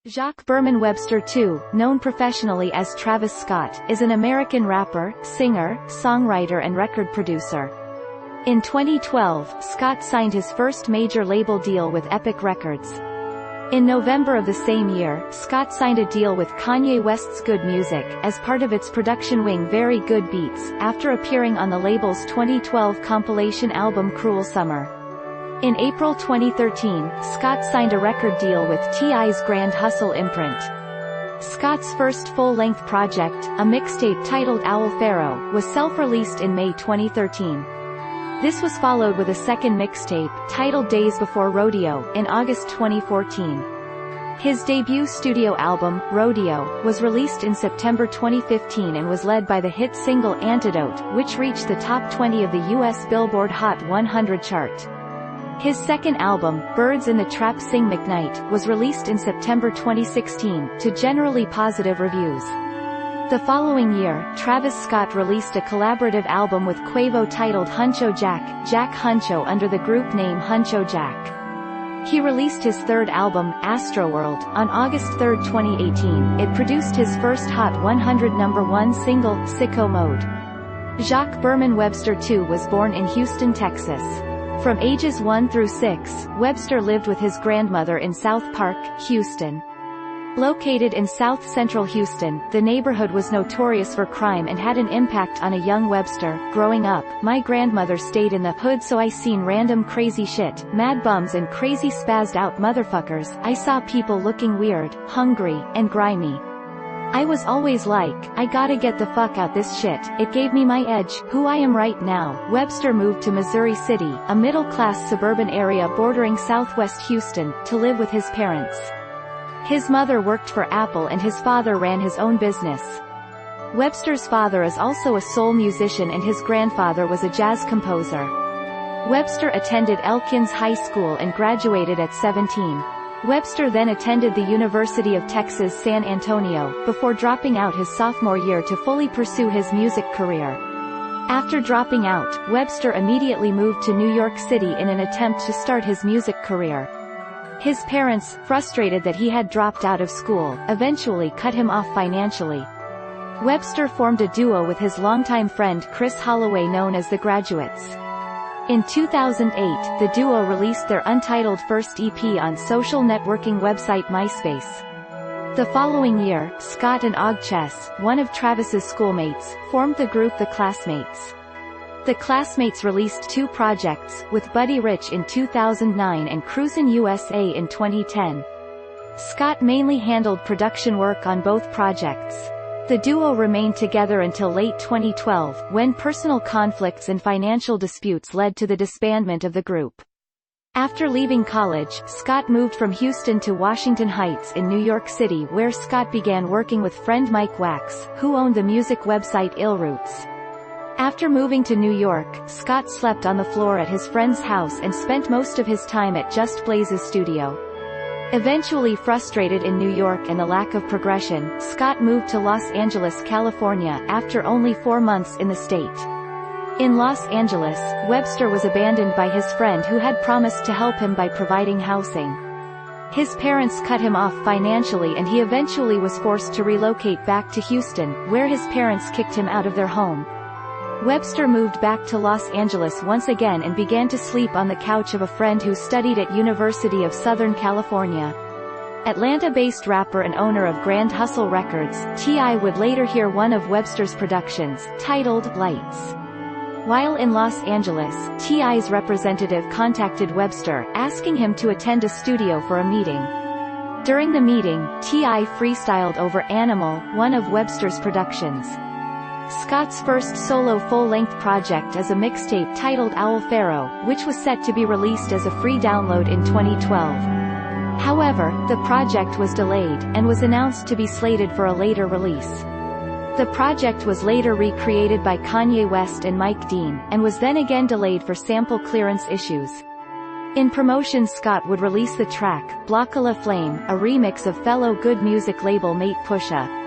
Jacques Berman Webster II, known professionally as Travis Scott, is an American rapper, singer, songwriter and record producer. In 2012, Scott signed his first major label deal with Epic Records. In November of the same year, Scott signed a deal with Kanye West's Good Music, as part of its production wing Very Good Beats, after appearing on the label's 2012 compilation album Cruel Summer. In April 2013, Scott signed a record deal with T.I.'s Grand Hustle imprint. Scott's first full-length project, a mixtape titled Owl Pharaoh, was self-released in May 2013. This was followed with a second mixtape, titled Days Before Rodeo, in August 2014. His debut studio album, Rodeo, was released in September 2015 and was led by the hit single Antidote, which reached the top 20 of the U.S. Billboard Hot 100 chart. His second album, Birds in the Trap Sing McKnight, was released in September 2016, to generally positive reviews. The following year, Travis Scott released a collaborative album with Quavo titled Huncho Jack Huncho under the group name Huncho Jack. He released his third album, Astroworld, on August 3, 2018. It produced his first Hot 100 #1 single, Sicko Mode. Jacques Berman Webster II was born in Houston, Texas. From ages 1 through 6, Webster lived with his grandmother in South Park, Houston. Located in south-central Houston, the neighborhood was notorious for crime and had an impact on a young Webster. Growing up, my grandmother stayed in the hood, so I seen random crazy shit, mad bums and crazy spazzed out motherfuckers. I saw people looking weird, hungry, and grimy. I was always like, I gotta get the fuck out this shit. It gave me my edge, who I am right now. Webster moved to Missouri City, a middle-class suburban area bordering southwest Houston, to live with his parents. His mother worked for Apple and his father ran his own business. Webster's father is also a soul musician and his grandfather was a jazz composer. Webster attended Elkins High School and graduated at 17. Webster then attended the University of Texas San Antonio, before dropping out his sophomore year to fully pursue his music career. After dropping out, Webster immediately moved to New York City in an attempt to start his music career. His parents, frustrated that he had dropped out of school, eventually cut him off financially. Webster formed a duo with his longtime friend Chris Holloway known as the Graduates. In 2008, the duo released their untitled first EP on social networking website MySpace. The following year, Scott and Og Chess, one of Travis's schoolmates, formed the group The Classmates. The Classmates released 2 projects, with Buddy Rich in 2009 and Cruisin' USA in 2010. Scott mainly handled production work on both projects. The duo remained together until late 2012, when personal conflicts and financial disputes led to the disbandment of the group. After leaving college, Scott moved from Houston to Washington Heights in New York City, where Scott began working with friend Mike Wax, who owned the music website Ill Roots. After moving to New York, Scott slept on the floor at his friend's house and spent most of his time at Just Blaze's studio. Eventually frustrated in New York and the lack of progression, Scott moved to Los Angeles, California, after only 4 months in the state. In Los Angeles, Webster was abandoned by his friend who had promised to help him by providing housing. His parents cut him off financially and he eventually was forced to relocate back to Houston, where his parents kicked him out of their home. Webster moved back to Los Angeles once again and began to sleep on the couch of a friend who studied at University of Southern California. Atlanta-based rapper and owner of Grand Hustle Records, T.I. would later hear one of Webster's productions, titled Lights. While in Los Angeles, T.I.'s representative contacted Webster, asking him to attend a studio for a meeting. During the meeting, T.I. freestyled over Animal, one of Webster's productions. Scott's first solo full-length project is a mixtape titled Owl Pharaoh, which was set to be released as a free download in 2012. However, the project was delayed, and was announced to be slated for a later release. The project was later recreated by Kanye West and Mike Dean, and was then again delayed for sample clearance issues. In promotion, Scott would release the track, Block a La Flame, a remix of fellow Good Music label mate Pusha.